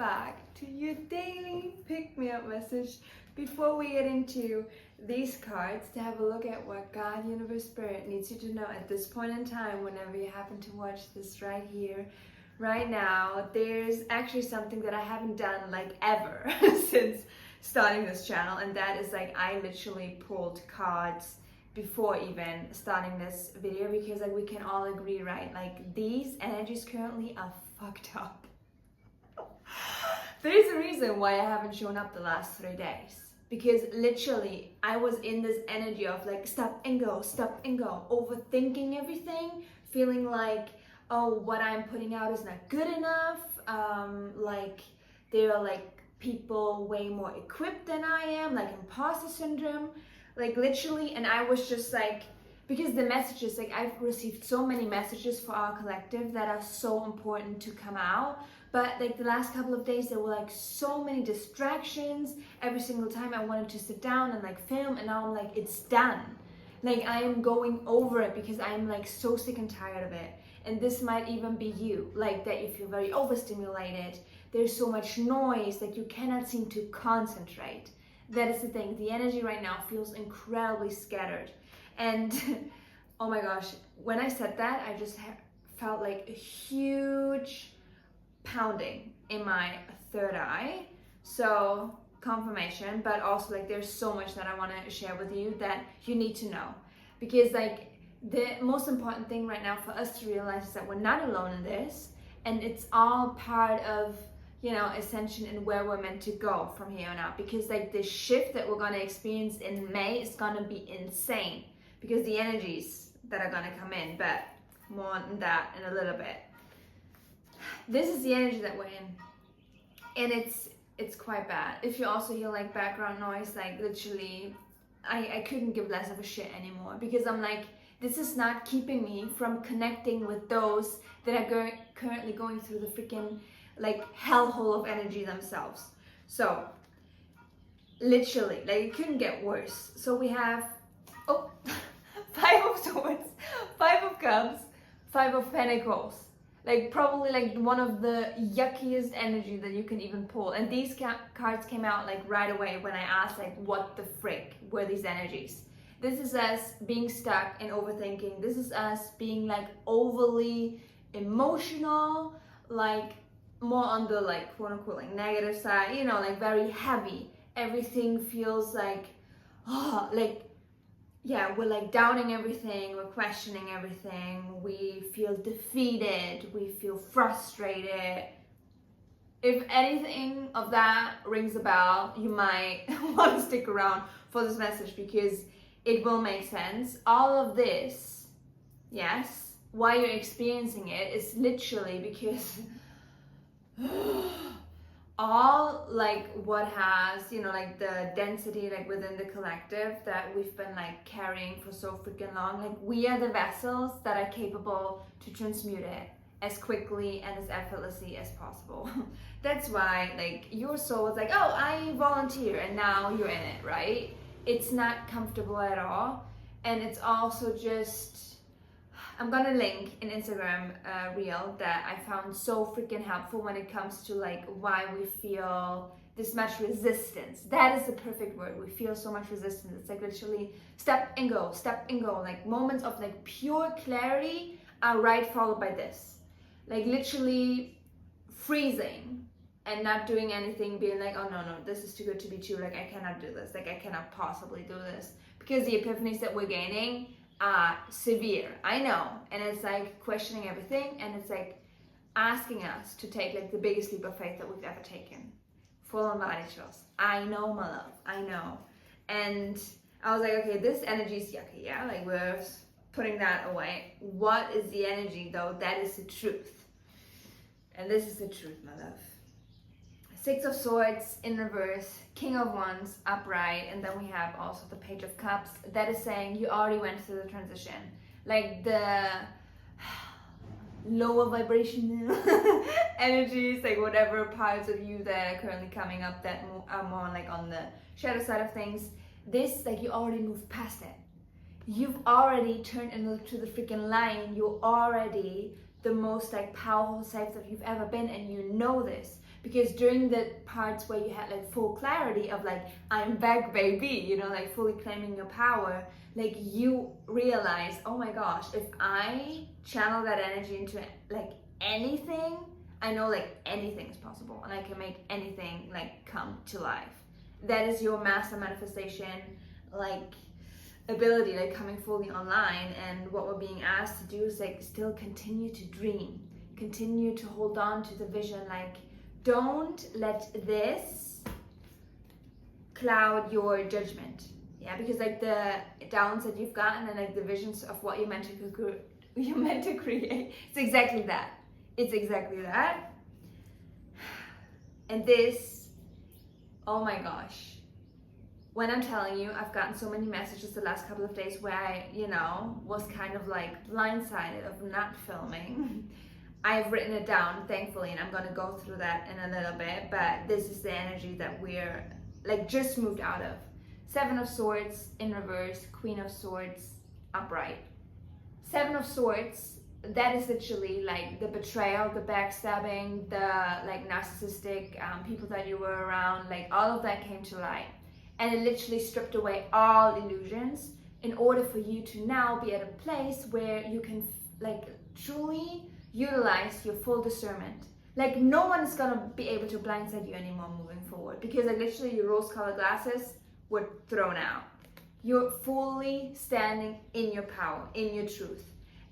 back to your daily pick-me-up message. Before we get into these cards, to have a look at what God, Universe, Spirit needs you to know at this point in time, whenever you happen to watch this right here, right now, there's actually something that I haven't done like ever since starting this channel, and that is like I literally pulled cards before even starting this video, because like we can all agree, right, like these energies currently are fucked up. There's a reason why I haven't shown up the last 3 days, because literally I was in this energy of like stop and go, overthinking everything, feeling like, oh, what I'm putting out is not good enough, like there are like people way more equipped than I am, like imposter syndrome, like literally. And I was just like, because the messages, like I've received so many messages for our collective that are so important to come out, but like the last couple of days there were like so many distractions. Every single time I wanted to sit down and like film, and now I'm like, it's done. Like I am going over it because I'm like so sick and tired of it. And this might even be you, like that you feel very overstimulated. There's so much noise that you cannot seem to concentrate. That is the thing. The energy right now feels incredibly scattered. And oh my gosh, when I said that, I just felt like a huge pounding in my third eye. So confirmation, but also like there's so much that I want to share with you that you need to know, because like the most important thing right now for us to realize is that we're not alone in this, and it's all part of, you know, ascension and where we're meant to go from here on out. Because like the shift that we're going to experience in May is going to be insane, because the energies that are going to come in, but more on that in a little bit. This is the energy that we're in, and it's quite bad. If you also hear like background noise, like literally I couldn't give less of a shit anymore, because I'm like, this is not keeping me from connecting with those that are currently going through the freaking like hellhole of energy themselves. So literally, like it couldn't get worse. So we have, oh, 5 of Swords, 5 of Cups, 5 of Pentacles. Like probably like one of the yuckiest energy that you can even pull. And these cards came out like right away when I asked like what the frick were these energies. This is us being stuck in overthinking. This is us being like overly emotional, like more on the like quote unquote like negative side, you know, like very heavy. Everything feels like, oh, like, yeah, we're like doubting everything, we're questioning everything, we feel defeated, we feel frustrated. If anything of that rings a bell, you might want to stick around for this message, because it will make sense. All of this, yes, why you're experiencing it is literally because all like what has, you know, like the density like within the collective that we've been like carrying for so freaking long, like we are the vessels that are capable to transmute it as quickly and as effortlessly as possible. That's why like your soul is like, oh, I volunteer, and now you're in it, right? It's not comfortable at all. And it's also just, I'm gonna link an Instagram reel that I found so freaking helpful when it comes to like why we feel this much resistance. That is the perfect word. We feel so much resistance. It's like literally step and go, like moments of like pure clarity are right followed by this. Like literally freezing and not doing anything, being like, oh no, this is too good to be true. Like I cannot do this. Like I cannot possibly do this. Because the epiphanies that we're gaining severe, I know, and it's like questioning everything, and it's like asking us to take like the biggest leap of faith that we've ever taken. Full on body trust. I know, my love, I know. And I was like, okay, this energy is yucky, yeah, like we're putting that away. What is the energy though? That is the truth, and this is the truth, my love. 6 of Swords in reverse, King of Wands upright, and then we have also the Page of Cups. That is saying you already went through the transition. Like the lower vibration energies, like whatever parts of you that are currently coming up that are more like on the shadow side of things. This, like you already moved past it. You've already turned into the freaking lion. You're already the most like powerful self that you've ever been, and you know this Because during the parts where you had like full clarity of like, I'm back baby, you know, like fully claiming your power, like you realize, oh my gosh, if I channel that energy into like anything, I know like anything is possible and I can make anything like come to life. That is your master manifestation like ability, like coming fully online. And what we're being asked to do is like still continue to dream, continue to hold on to the vision. Like don't let this cloud your judgment. Yeah, because like the downs that you've gotten and like the visions of what you're meant to create, it's exactly that. It's exactly that. And this, oh my gosh, when I'm telling you, I've gotten so many messages the last couple of days where I, you know, was kind of like blindsided of not filming. I've written it down, thankfully, and I'm gonna go through that in a little bit, but this is the energy that we're like just moved out of. 7 of Swords in reverse, Queen of Swords upright. 7 of Swords, that is literally like the betrayal, the backstabbing, the like narcissistic people that you were around, like all of that came to light. And it literally stripped away all illusions in order for you to now be at a place where you can like truly utilize your full discernment. Like no one is gonna be able to blindside you anymore moving forward, because like literally your rose-colored glasses were thrown out. You're fully standing in your power, in your truth.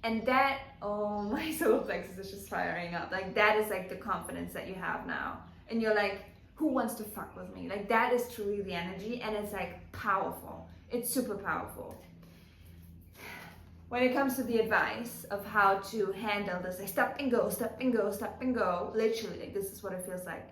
And that, oh, my solar plexus is just firing up. Like that is like the confidence that you have now. And you're like, who wants to fuck with me? Like that is truly the energy, and it's like powerful. It's super powerful. When it comes to the advice of how to handle this, like stop and go, stop and go, stop and go, literally, like this is what it feels like.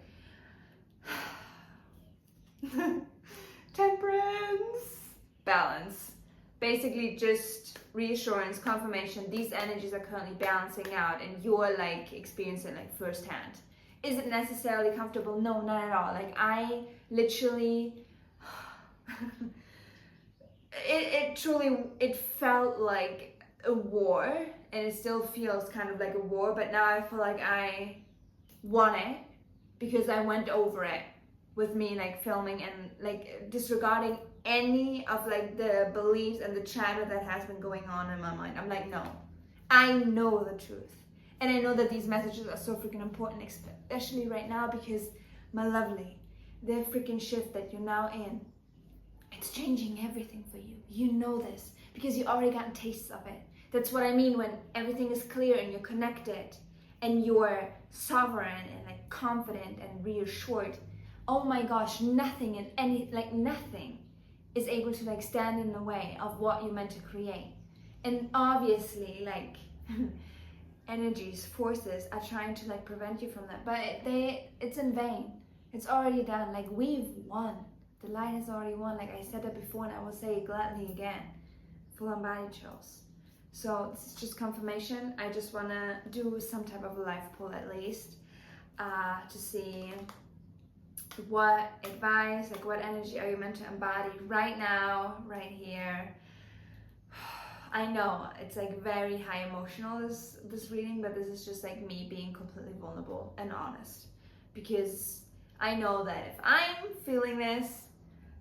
Temperance. Balance. Basically just reassurance, confirmation, these energies are currently balancing out and you're like experiencing like firsthand. Is it necessarily comfortable? No, not at all. Like I literally, it truly, it felt like a war, and it still feels kind of like a war, but now I feel like I won it because I went over it with me like filming and like disregarding any of like the beliefs and the chatter that has been going on in my mind. I'm like, no, I know the truth. And I know that these messages are so freaking important, especially right now, because my lovely, the freaking shift that you're now in, it's changing everything for you. You know this because you already gotten tastes of it. That's what I mean when everything is clear and you're connected and you're sovereign and like confident and reassured. Oh my gosh, nothing and any, like nothing is able to like stand in the way of what you're meant to create. And obviously like energies, forces are trying to like prevent you from that, but it's in vain. It's already done. Like we've won. The light has already won. Like I said that before, and I will say it gladly again. Full on body chills. So this is just confirmation. I just want to do some type of a life pull at least to see what advice, like what energy are you meant to embody right now, right here. I know it's like very high emotional, this reading, but this is just like me being completely vulnerable and honest, because I know that if I'm feeling this,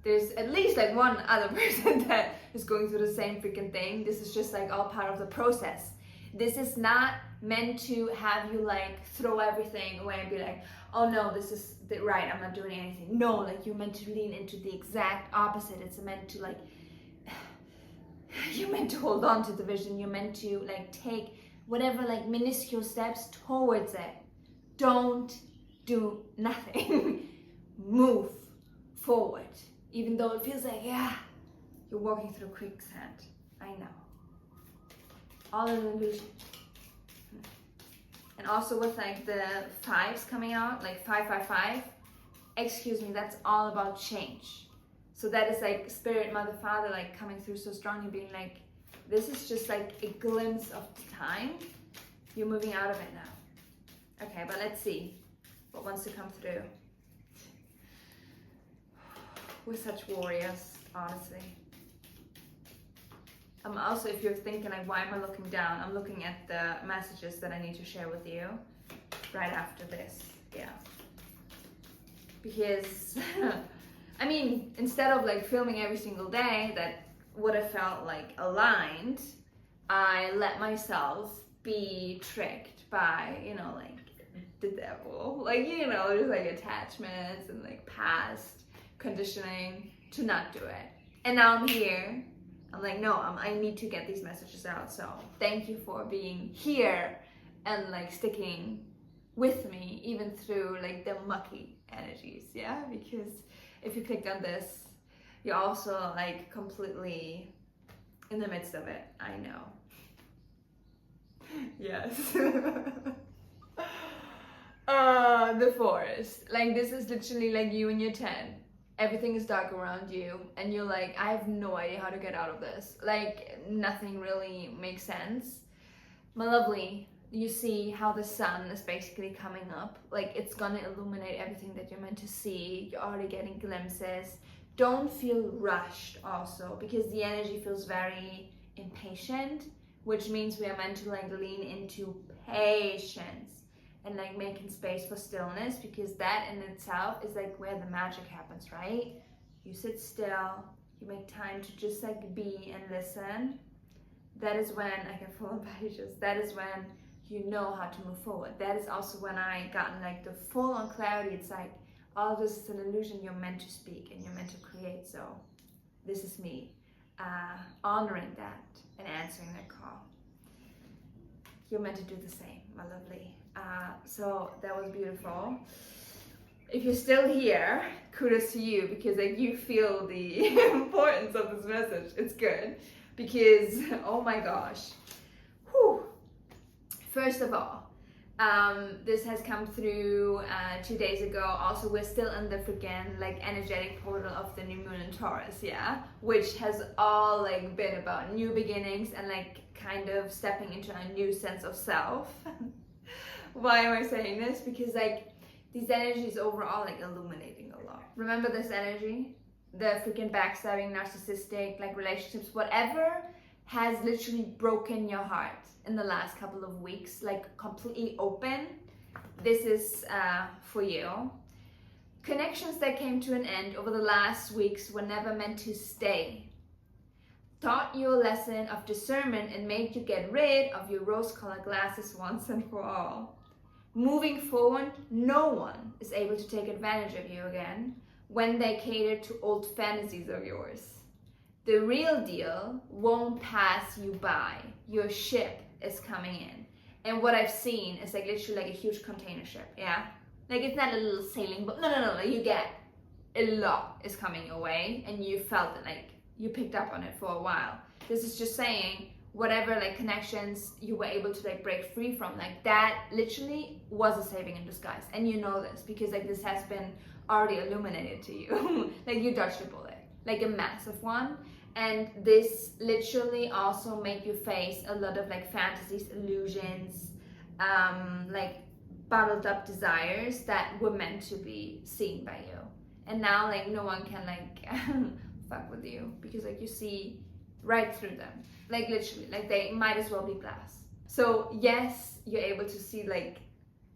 there's at least like one other person that is going through the same freaking thing. This is just like all part of the process. This is not meant to have you like throw everything away and be like, oh no, this is right, I'm not doing anything. No, like you're meant to lean into the exact opposite. It's meant to like, you're meant to hold on to the vision. You're meant to like take whatever like minuscule steps towards it. Don't do nothing. Move forward. Even though it feels like, yeah, you're walking through quicksand. I know. All an illusion. And also with like the 5s coming out, like 555, excuse me, that's all about change. So that is like Spirit, Mother, Father, like coming through so strongly, being like, this is just like a glimpse of time. You're moving out of it now. Okay, but let's see what wants to come through. We're such warriors, honestly. Also, if you're thinking like, why am I looking down? I'm looking at the messages that I need to share with you right after this. Yeah. because I mean, instead of like filming every single day that would have felt like aligned, I let myself be tricked by, you know, like the devil, like, you know, just like attachments and like past conditioning to not do it. And now I'm here. I'm like, no, I need to get these messages out. So thank you for being here and like sticking with me even through like the mucky energies, yeah? Because if you clicked on this, you're also like completely in the midst of it. I know. Yes. The forest. Like, this is literally like you in your tent. Everything is dark around you, and you're like, I have no idea how to get out of this. Like, nothing really makes sense. My lovely, you see how the sun is basically coming up. Like, it's gonna illuminate everything that you're meant to see. You're already getting glimpses. Don't feel rushed also, because the energy feels very impatient, which means we are meant to like lean into patience and like making space for stillness, because that in itself is like where the magic happens, right? You sit still, you make time to just like be and listen. That is when I can follow pages. That is when you know how to move forward. That is also when I gotten like the full on clarity. It's like, all this is an illusion. You're meant to speak and you're meant to create. So this is me honoring that and answering that call. You're meant to do the same, my lovely. So that was beautiful. If you're still here, kudos to you, because like you feel the importance of this message. It's good, because oh my gosh. Whew. First of all, this has come through 2 days ago. Also, we're still in the freaking like energetic portal of the new moon in Taurus, yeah, which has all like been about new beginnings and like kind of stepping into a new sense of self. Why am I saying this? Because like these energies overall like illuminating a lot. Remember this energy, the freaking backstabbing, narcissistic like relationships, whatever has literally broken your heart in the last couple of weeks, like completely open. This is for you. Connections that came to an end over the last weeks were never meant to stay. Taught you a lesson of discernment and made you get rid of your rose-colored glasses once and for all. Moving forward, no one is able to take advantage of you again when they cater to old fantasies of yours. The real deal won't pass you by. Your ship is coming in. And what I've seen is like literally like a huge container ship, yeah? Like it's not a little sailing boat. No, like you get a lot is coming your way and you felt it, like you picked up on it for a while. This is just saying whatever like connections you were able to like break free from, like that literally was a saving in disguise. And you know this because like this has been already illuminated to you. Like you dodged a bullet, like a massive one. And this literally also made you face a lot of like fantasies, illusions, like bottled up desires that were meant to be seen by you. And now like no one can like fuck with you because like you see right through them. Like literally, like they might as well be glass. So yes, you're able to see like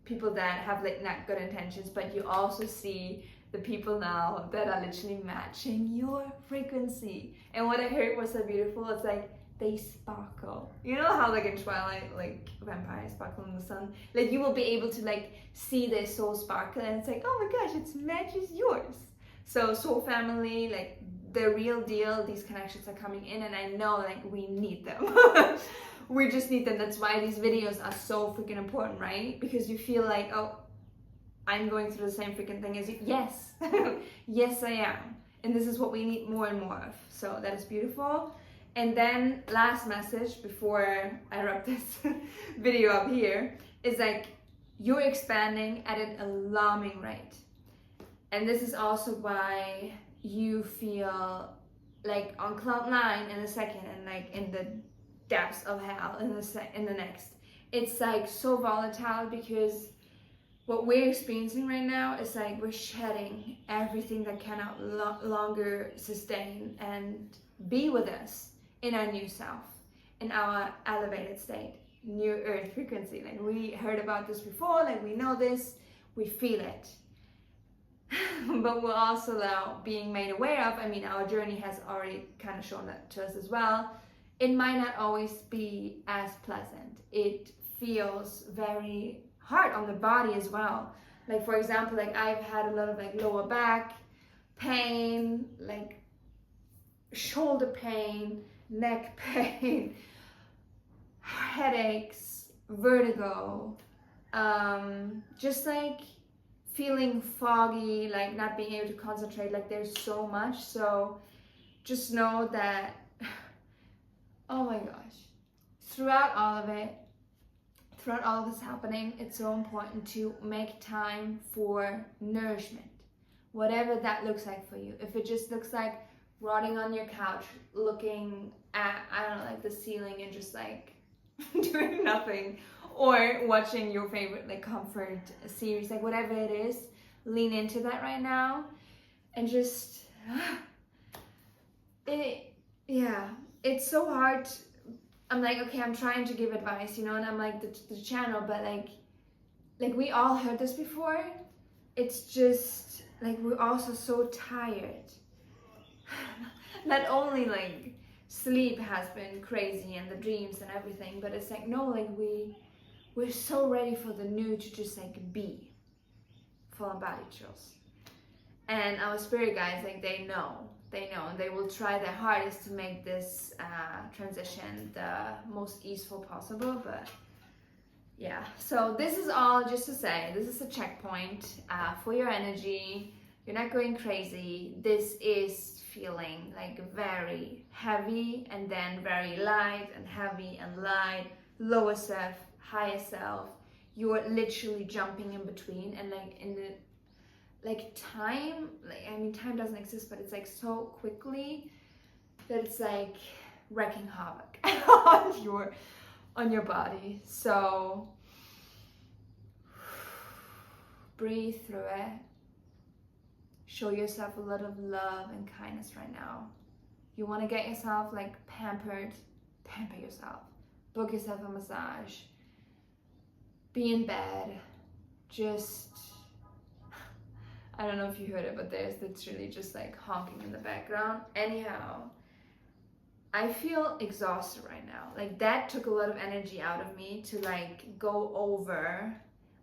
people that have like not good intentions, but you also see the people now that are literally matching your frequency. And what I heard was so beautiful. It's like they sparkle. You know how like in Twilight, like vampires sparkle in the sun? Like you will be able to like see their soul sparkle and it's like, oh my gosh, it matches yours. So soul family, like the real deal, these connections are coming in and I know like we need them. We just need them. That's why these videos are so freaking important, right? Because you feel like, oh, I'm going through the same freaking thing as you. Yes, yes I am. And this is what we need more and more of. So that is beautiful. And then last message before I wrap this video up here is like you're expanding at an alarming rate. And this is also why you feel like on cloud 9 in a second and like in the depths of hell in the next. It's like so volatile because what we're experiencing right now is like we're shedding everything that cannot longer sustain and be with us in our new self, in our elevated state, new earth frequency. Like we heard about this before, like we know this, we feel it. but we're also now being made aware of, I mean, our journey has already kind of shown that to us as well. It might not always be as pleasant. It feels very hard on the body as well. Like, for example, like I've had a lot of like lower back pain, like shoulder pain, neck pain, headaches, vertigo, just like feeling foggy, like not being able to concentrate, like there's so much. So just know that, oh my gosh, throughout all of it, throughout all of this happening, it's so important to make time for nourishment, whatever that looks like for you. If it just looks like rotting on your couch, looking at, I don't know, like the ceiling and just like doing nothing, or watching your favorite like comfort series, like whatever it is, lean into that right now and just it's so hard. I'm like, okay, I'm trying to give advice, you know, and I'm like the channel, but like we all heard this before. It's just like we're also so tired. Not only like sleep has been crazy and the dreams and everything, but it's like, no, like we're so ready for the new to just like be. Full on body chills. And our spirit guides, like they know, and they will try their hardest to make this transition the most easeful possible. But yeah, so this is all just to say, this is a checkpoint for your energy. You're not going crazy. This is feeling like very heavy and then very light and heavy and light, lower self, higher self. You're literally jumping in between, and like in the like time, like I mean time doesn't exist, but it's like so quickly that it's like wreaking havoc on your body. So breathe through it. Show yourself a lot of love and kindness right now. You want to get yourself like pampered, pamper yourself. Book yourself a massage. Be in bed. Just, I don't know if you heard it, but there's literally just like honking in the background. Anyhow, I feel exhausted right now. Like that took a lot of energy out of me to like go over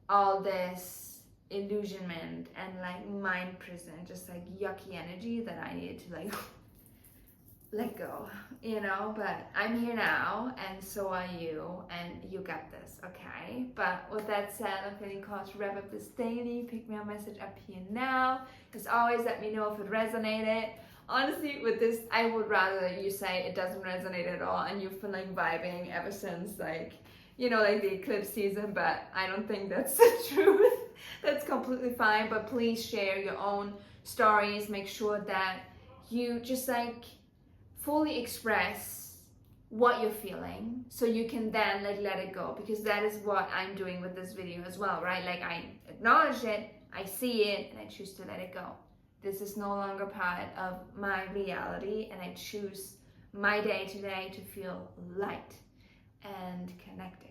all this illusionment and like mind prison, just like yucky energy that I needed to like let go, you know. But I'm here now, and so are you, and you got this, okay? But with that said, I'm feeling called to wrap up this daily pick me up message up here now. As always, let me know if it resonated. Honestly, with this, I would rather you say it doesn't resonate at all and you've been like vibing ever since like, you know, like the eclipse season, but I don't think that's the truth. That's completely fine, but please share your own stories. Make sure that you just like fully express what you're feeling so you can then like let it go, because that is what I'm doing with this video as well, right? Like I acknowledge it, I see it, and I choose to let it go. This is no longer part of my reality, and I choose my day today to feel light and connected.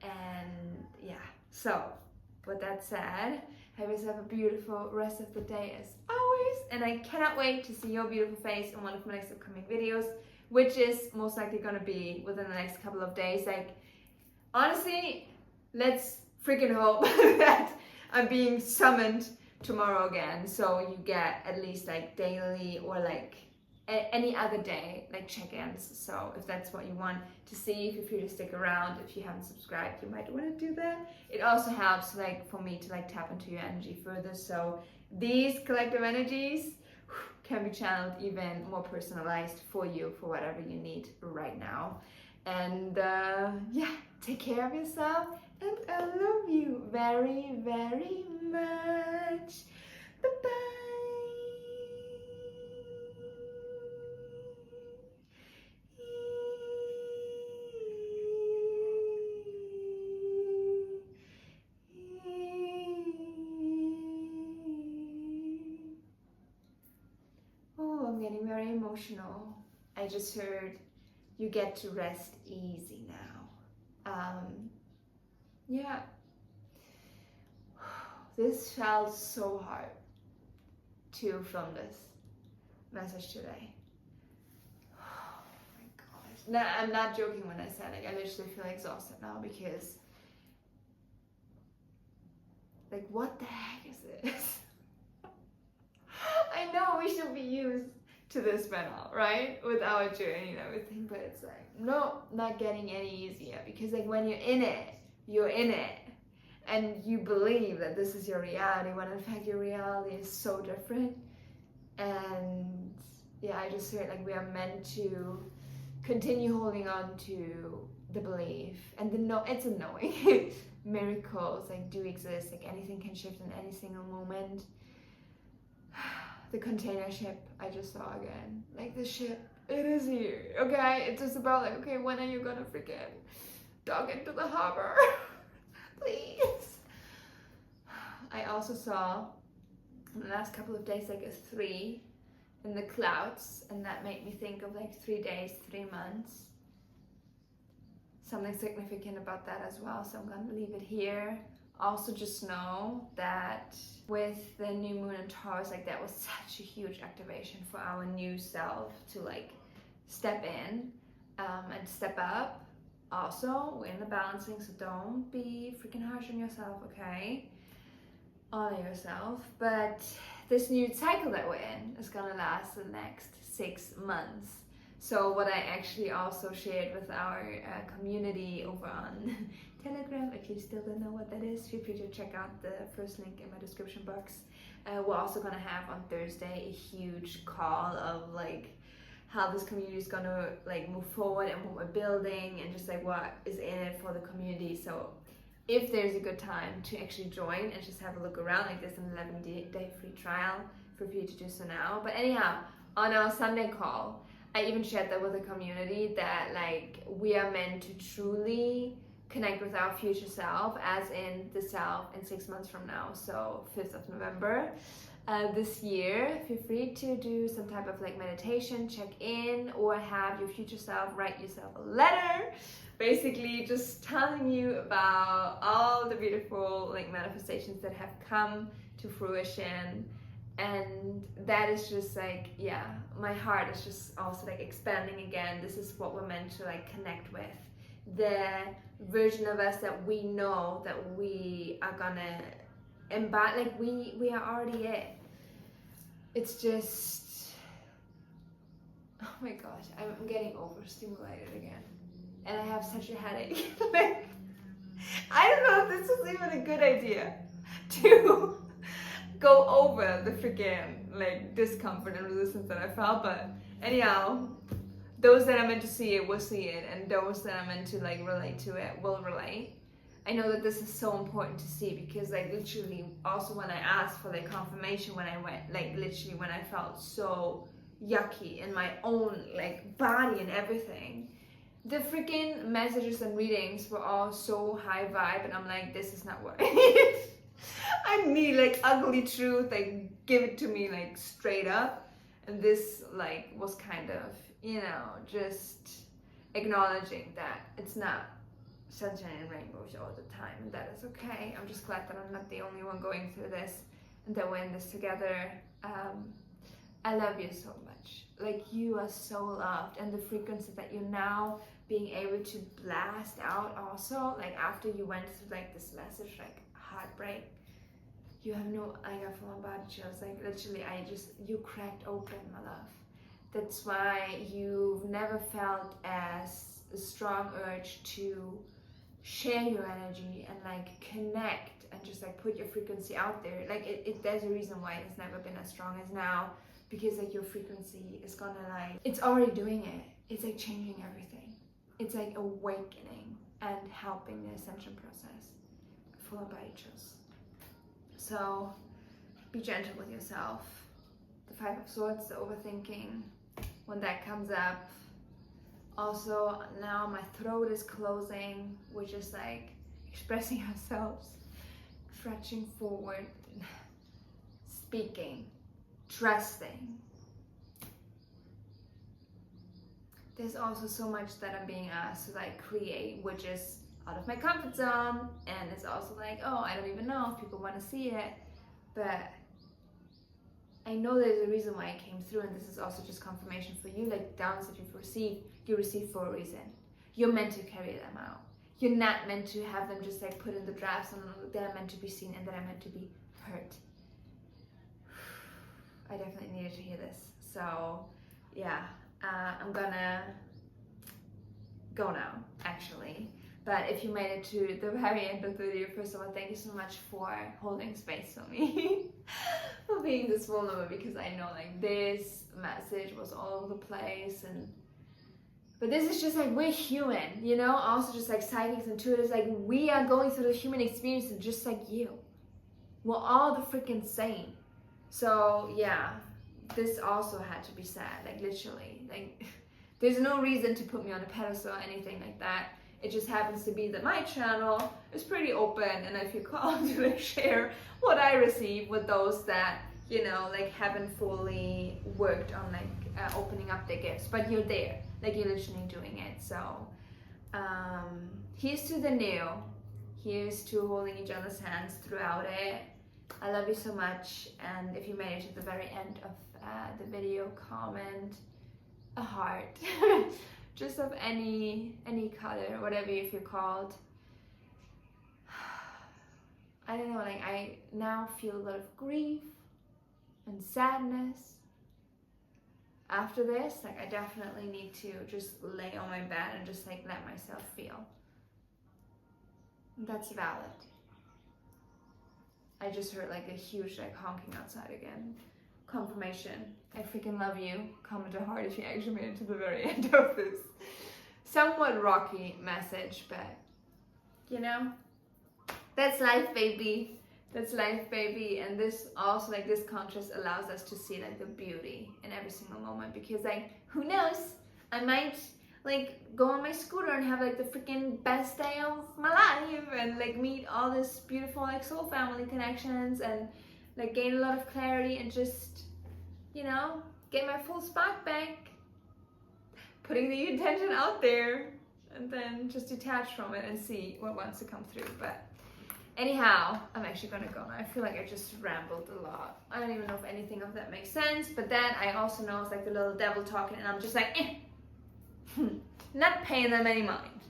And yeah, so with that said, have yourself a beautiful rest of the day as always, and I cannot wait to see your beautiful face in one of my next upcoming videos, which is most likely gonna be within the next couple of days. Like honestly, let's freaking hope that I'm being summoned tomorrow again, so you get at least like daily or like any other day like check-ins. So if that's what you want to see, feel free to stick around. If you haven't subscribed, you might want to do that. It also helps like for me to like tap into your energy further, so these collective energies can be channeled even more personalized for you for whatever you need right now. And yeah, take care of yourself, and I love you very, very much. Bye-bye. Oh, I'm getting very emotional. I just heard you get to rest easy now. Yeah. This felt so hard. to film this message today. Oh my gosh. No, I'm not joking when I say like I literally feel exhausted now because like what the heck is this? I know we should be used to this by now, right? With our journey and everything, but it's like, no, not getting any easier because like when you're in it, you're in it. And you believe that this is your reality when in fact your reality is so different. And yeah, I just feel like we are meant to continue holding on to the belief and it's a knowing. Miracles like do exist, like anything can shift in any single moment. The container ship I just saw again, like the ship, it is here, okay? It's just about like, okay, when are you gonna freaking dock into the harbor? Please. I also saw in the last couple of days like a 3 in the clouds, and that made me think of like 3 days, 3 months. Something significant about that as well, so I'm gonna leave it here. Also just know that with the new moon in Taurus, like that was such a huge activation for our new self to like step in and step up. Also, we're in the balancing, so don't be freaking harsh on yourself, okay? Honor yourself. But this new cycle that we're in is gonna last the next 6 months. So what I actually also shared with our community over on Telegram, if you still don't know what that is, feel free to check out the first link in my description box. We're also gonna have on Thursday a huge call of like how this community is gonna like move forward and what we're building and just like what is in it for the community. So if there's a good time to actually join and just have a look around, like there's an 11-day free trial, feel free to do so now. But anyhow, on our Sunday call, I even shared that with the community that like we are meant to truly connect with our future self, as in the self in 6 months from now, so 5th of November this year. Feel free to do some type of like meditation, check in, or have your future self write yourself a letter, basically just telling you about all the beautiful like manifestations that have come to fruition. And that is just like, yeah, my heart is just also like expanding again. This is what we're meant to like connect with. The version of us that we know that we are gonna embody, like we are already it. It's just, oh my gosh, I'm getting overstimulated again. And I have such a headache. Like, I don't know if this is even a good idea to go over the freaking like discomfort and resistance that I felt, but anyhow, those that are meant to see it will see it, and those that are meant to like relate to it will relate. I know that this is so important to see because like literally also when I asked for like confirmation when I went, like literally when I felt so yucky in my own like body and everything, the freaking messages and readings were all so high vibe, and I'm like, this is not what I need. I need like ugly truth, like give it to me like straight up. And this like was kind of, you know, just acknowledging that it's not sunshine and rainbows all the time, and that is okay. I'm just glad that I'm not the only one going through this and that we're in this together. I love you so much. Like you are so loved, and the frequency that you're now being able to blast out also, like after you went through like this message, like heartbreak, you have no, I got full on body chills, like literally you cracked open, my love. That's why you've never felt as a strong urge to share your energy and like connect and just like put your frequency out there. Like there's a reason why it's never been as strong as now, because like your frequency is gonna like, it's already doing it. It's like changing everything. It's like awakening and helping the ascension process. Full on body chills. So be gentle with yourself. The 5 of Swords, the overthinking, when that comes up. Also now my throat is closing, which is like expressing ourselves, stretching forward, speaking, trusting. There's also so much that I'm being asked to like create, which is out of my comfort zone, and it's also like, oh, I don't even know if people want to see it, but I know there's a reason why it came through, and this is also just confirmation for you. Like downs that you've received, you receive for a reason. You're meant to carry them out. You're not meant to have them just like put in the drafts and that are meant to be seen and that are meant to be heard. I definitely needed to hear this. So yeah, I'm gonna go now, actually. But if you made it to the very end of the video, first of all, thank you so much for holding space for me, for being this vulnerable, because I know like this message was all over the place, but this is just like, we're human, you know, also just like psychics, intuitives, like we are going through the human experience just like you. We're all the freaking same. So yeah, this also had to be said, like literally, like there's no reason to put me on a pedestal or anything like that. It just happens to be that my channel is pretty open, and I feel called to like share what I receive with those that, you know, like haven't fully worked on like opening up their gifts, but you're there, like you're literally doing it. So here's to the new, here's to holding each other's hands throughout it. I love you so much, and if you made it to the very end of the video, comment a heart. Just of any color, whatever you feel called. I don't know, like I now feel a lot of grief and sadness. After this, like I definitely need to just lay on my bed and just like let myself feel. That's valid. I just heard like a huge like honking outside again. Confirmation. I freaking love you. Comment a heart if you actually made it to the very end of this somewhat rocky message, but you know, that's life, baby. That's life, baby. And this also, like this contrast allows us to see like the beauty in every single moment, because like who knows, I might like go on my scooter and have like the freaking best day of my life and like meet all this beautiful like soul family connections and like gain a lot of clarity and just, you know, get my full spark back, putting the intention out there, and then just detach from it and see what wants to come through. But anyhow, I'm actually gonna go now. I feel like I just rambled a lot. I don't even know if anything of that makes sense, but then I also know it's like the little devil talking, and I'm just like, not paying them any mind.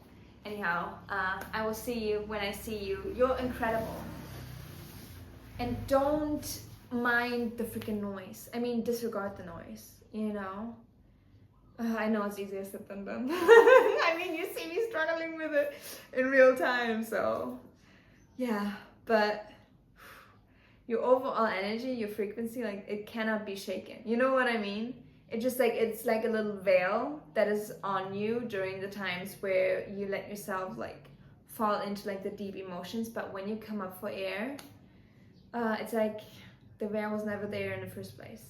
Anyhow, I will see you when I see you. You're incredible. And don't mind the freaking noise. I mean, disregard the noise, you know? I know it's easier said than done. I mean, you see me struggling with it in real time, so yeah. But your overall energy, your frequency, like it cannot be shaken. You know what I mean? It just like, it's like a little veil that is on you during the times where you let yourself like fall into like the deep emotions. But when you come up for air, it's like the veil was never there in the first place.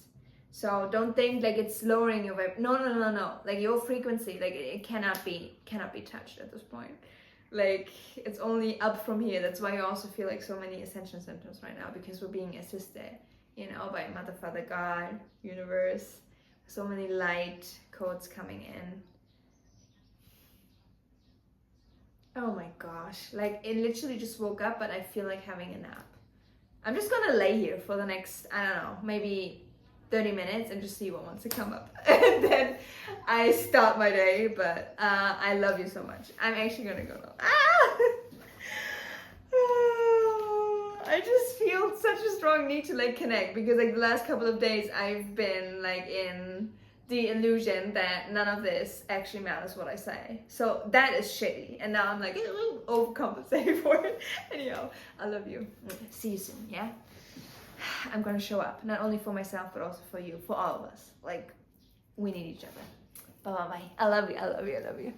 So don't think like it's lowering your vibe. No. Like your frequency, like it cannot be touched at this point. Like it's only up from here. That's why you also feel like so many ascension symptoms right now, because we're being assisted, you know, by Mother, Father, God, universe. So many light codes coming in. Oh my gosh, like it literally just woke up, but I feel like having a nap. I'm just gonna lay here for the next, I don't know, maybe 30 minutes and just see what wants to come up. And then I start my day, but I love you so much. I'm actually gonna go now. I just feel such a strong need to like connect, because like the last couple of days I've been like in the illusion that none of this actually matters what I say. So that is shitty. And now I'm like overcompensating for it. Anyhow, I love you. See you soon, yeah? I'm gonna show up, not only for myself, but also for you, for all of us. Like, we need each other. Bye. I love you.